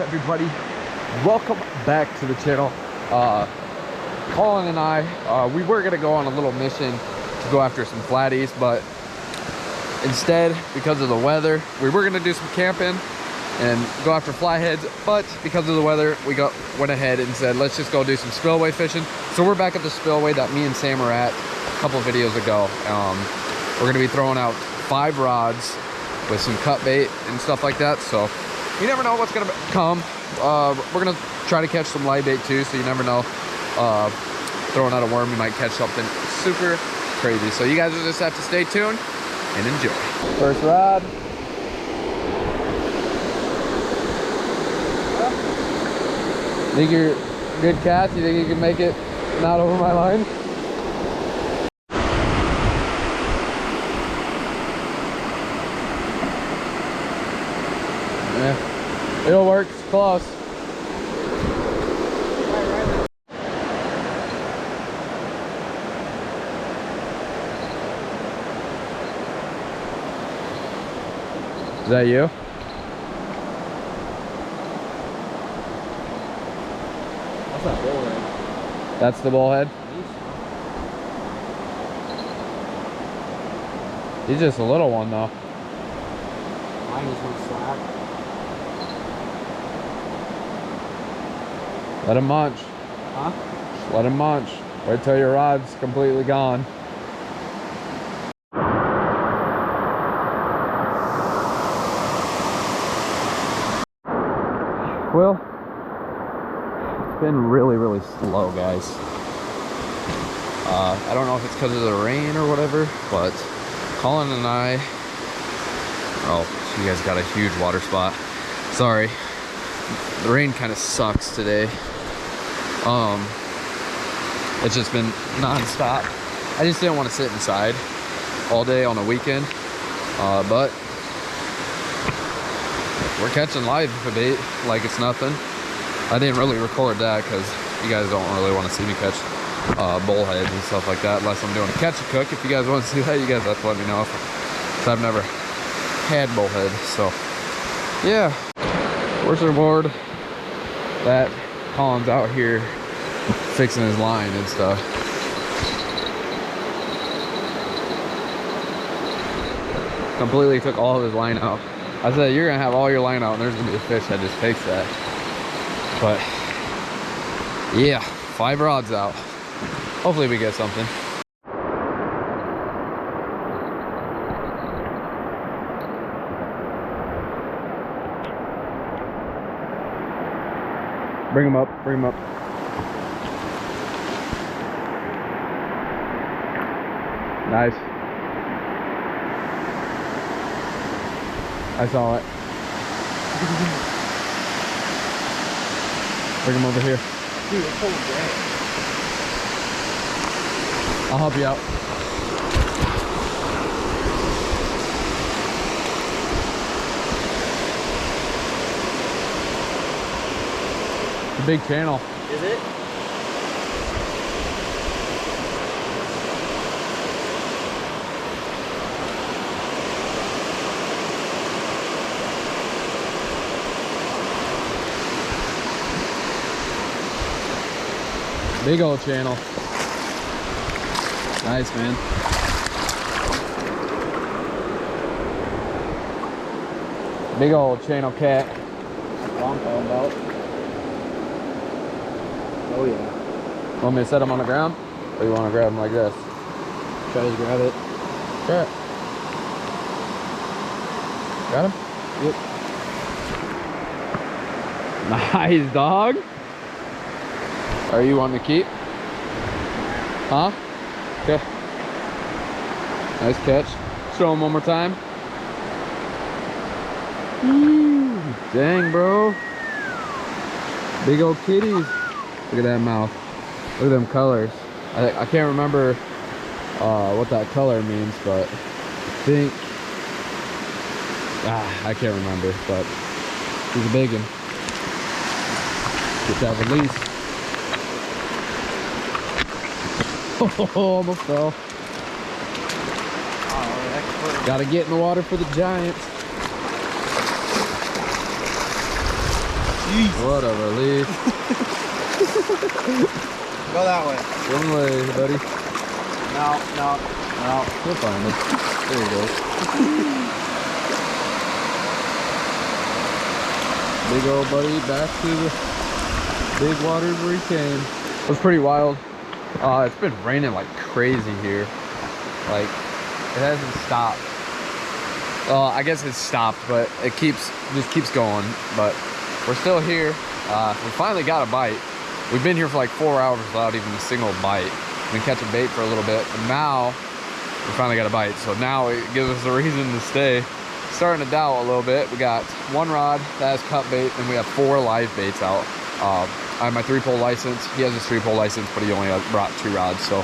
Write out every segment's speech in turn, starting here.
everybody? Welcome back to the channel. Colin and I, we were gonna go on a little mission to go after some flatties, but instead, because of the weather, we were gonna do some camping and go after flatheads, but because of the weather, we went ahead and said, let's just go do some spillway fishing. So we're back at the spillway that me and Sam were at a couple videos ago. We're gonna be throwing out 5 rods with some cut bait and stuff like that. So you never know what's gonna come. We're gonna try to catch some live bait too, so you never know. Throwing out a worm, you might catch something super crazy. So you guys will just have to stay tuned and enjoy. First rod. Think you're a good catch? You think you can make it not over my line? Yeah, it'll work. It's close. Is that you? That's not bullhead. That's the bullhead? He's just a little one though. Mine is one slack. Let him munch. Huh? Just let him munch. Wait till your rod's completely gone. Well, it's been really slow, guys. I don't know if it's because of the rain or whatever, but Colin and I, oh, you guys got a huge water spot. Sorry, the rain kind of sucks today. It's just been non-stop. I just didn't want to sit inside all day on a weekend, but we're catching live bait like it's nothing. I didn't really record that because you guys don't really want to see me catch bullheads and stuff like that unless I'm doing a catch and cook. If you guys want to see that, you guys have to let me know, because I've never had bullhead. So yeah, where's the board that Colin's out here fixing his line and stuff. Completely took all of his line out. I said, you're gonna have all your line out and there's gonna be a fish that just takes that. But yeah, 5 rods out. Hopefully we get something. Bring him up, bring him up. Nice. I saw it. Bring him over here. Dude, it's so great. I'll help you out. It's a big channel. Is it? Big old channel. Nice, man. Big old channel cat. That's what I'm talking about. Oh yeah. Want me to set him on the ground? Or you want to grab him like this? Try to grab it. Try it. Got him? Yep. Nice, dog. Are you wanting to keep? Huh? Okay. Nice catch. Show him one more time. Ooh, dang, bro. Big old kitties. Look at that mouth. Look at them colors. I can't remember what that color means, but I think... I can't remember, but he's a big one. Get that release. Oh, almost fell. Oh, gotta get in the water for the giants. What a relief. Go that way. One way, buddy. No. We'll find it. There you go. Big old buddy back to the big waters where he came. It was pretty wild. It's been raining like crazy here. Like, it hasn't stopped. Well, I guess it's stopped, but it just keeps going. But we're still here. We finally got a bite. We've been here for like 4 hours without even a single bite. We've been catching bait for a little bit, and now we finally got a bite. So now it gives us a reason to stay. Starting to doubt a little bit. We got 1 rod that has cut bait, and we have 4 live baits out. I have my 3-pole license. He has his 3-pole license, but he only brought 2 rods. So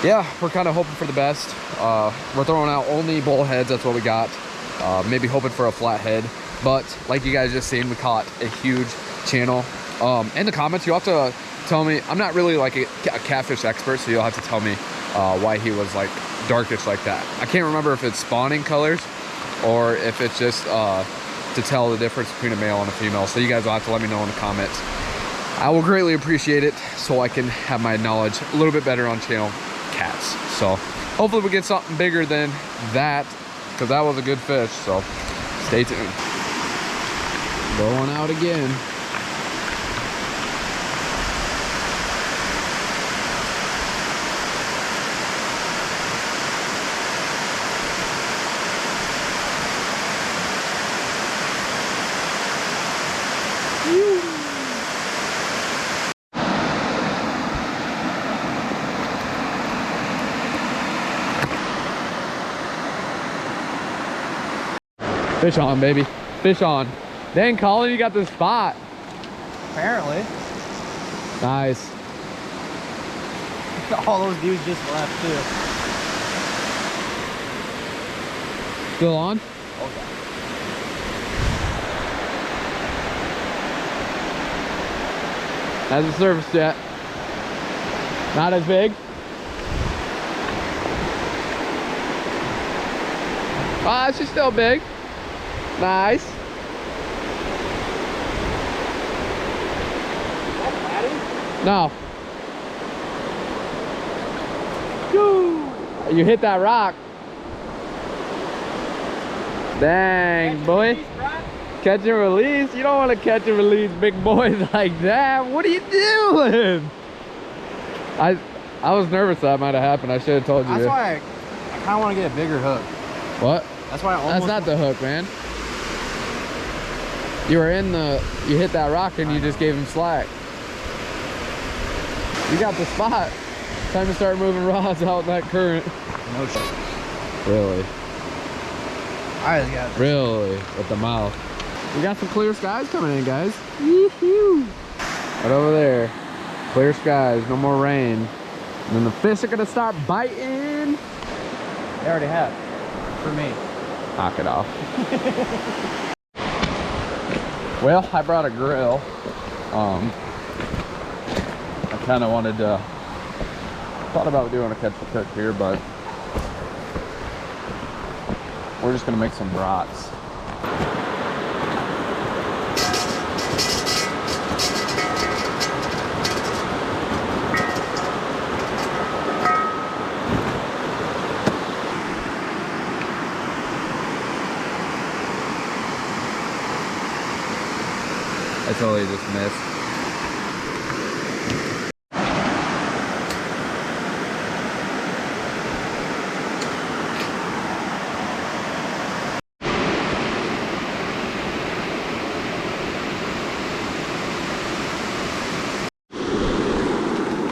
yeah, we're kind of hoping for the best. We're throwing out only bullheads. That's what we got. Maybe hoping for a flathead. But like you guys just seen, we caught a huge channel. In the comments, you'll have to tell me. I'm not really like a catfish expert, so you'll have to tell me why he was like darkish like that. I can't remember if it's spawning colors or if it's just to tell the difference between a male and a female. So you guys will have to let me know in the comments. I will greatly appreciate it, so I can have my knowledge a little bit better on channel cats. So hopefully we get something bigger than that, because that was a good fish. So stay tuned. Going out again. Fish on, baby. Fish on. Dang, Colin, you got the spot. Apparently. Nice. All those dudes just left too. Still on? Okay. Hasn't surfaced yet. Not as big. Ah, she's still big. Nice. No. You hit that rock. Dang, boy. Catch and release? You don't want to catch and release big boys like that. What are you doing? I was nervous that might have happened. I should have told you. That's why I kind of want to get a bigger hook. What? That's why I almost... That's not the hook, man. You were you hit that rock and you just gave him slack. You got the spot. Time to start moving rods out in that current. No shit. Really? I just got it. Really? With the mouth. We got some clear skies coming in, guys. Woo-hoo. Right over there. Clear skies, no more rain. And then the fish are gonna start biting. They already have. For me. Knock it off. Well, I brought a grill. I kind of wanted to, thought about doing a catch and cook here, but we're just gonna make some brats. I totally just missed.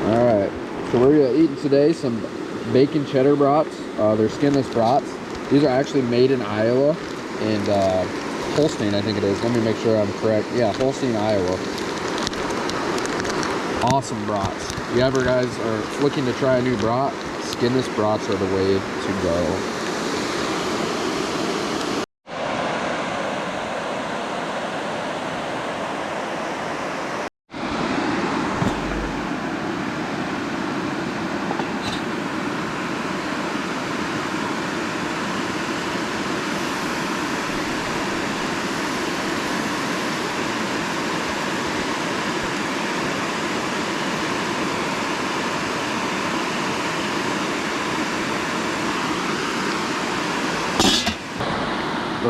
Alright, so we're eating today some bacon cheddar brats. They're skinless brats. These are actually made in Iowa and Holstein, I think it is. Let me make sure I'm correct. Yeah, Holstein, Iowa. Awesome brats. If you ever guys are looking to try a new brat, skinless brats are the way to go.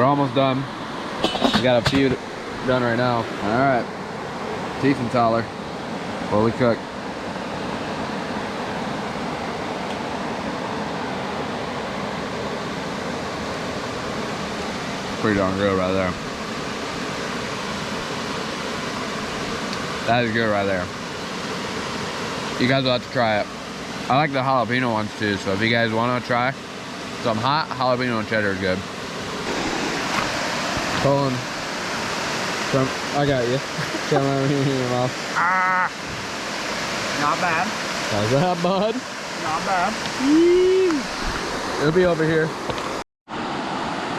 They're almost done. We got a few done right now. All right, Tiefenthaler, fully cooked. Pretty darn good right there. That is good right there. You guys will have to try it. I like the jalapeno ones too, so if you guys want to try some hot jalapeno and cheddar is good. Colin, I got you. Come over here in your mouth. Not bad. How's that, bud? Not bad. It'll be over here.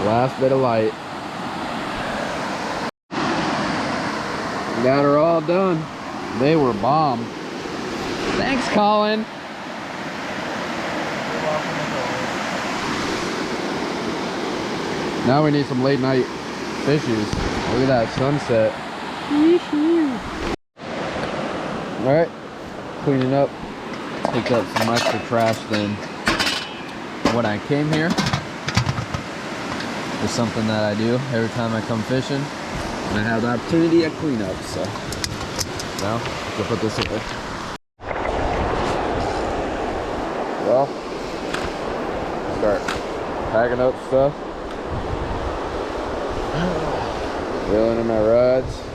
Last bit of light. Got her all done. They were bomb. Thanks, Colin. Now we need some late night fishies. Look at that sunset. All right, cleaning up. Picked up some extra trash than when I came here. It's something that I do every time I come fishing. And I have the opportunity to clean up, so now we'll put this away. Well, start packing up stuff. Reeling in my rods.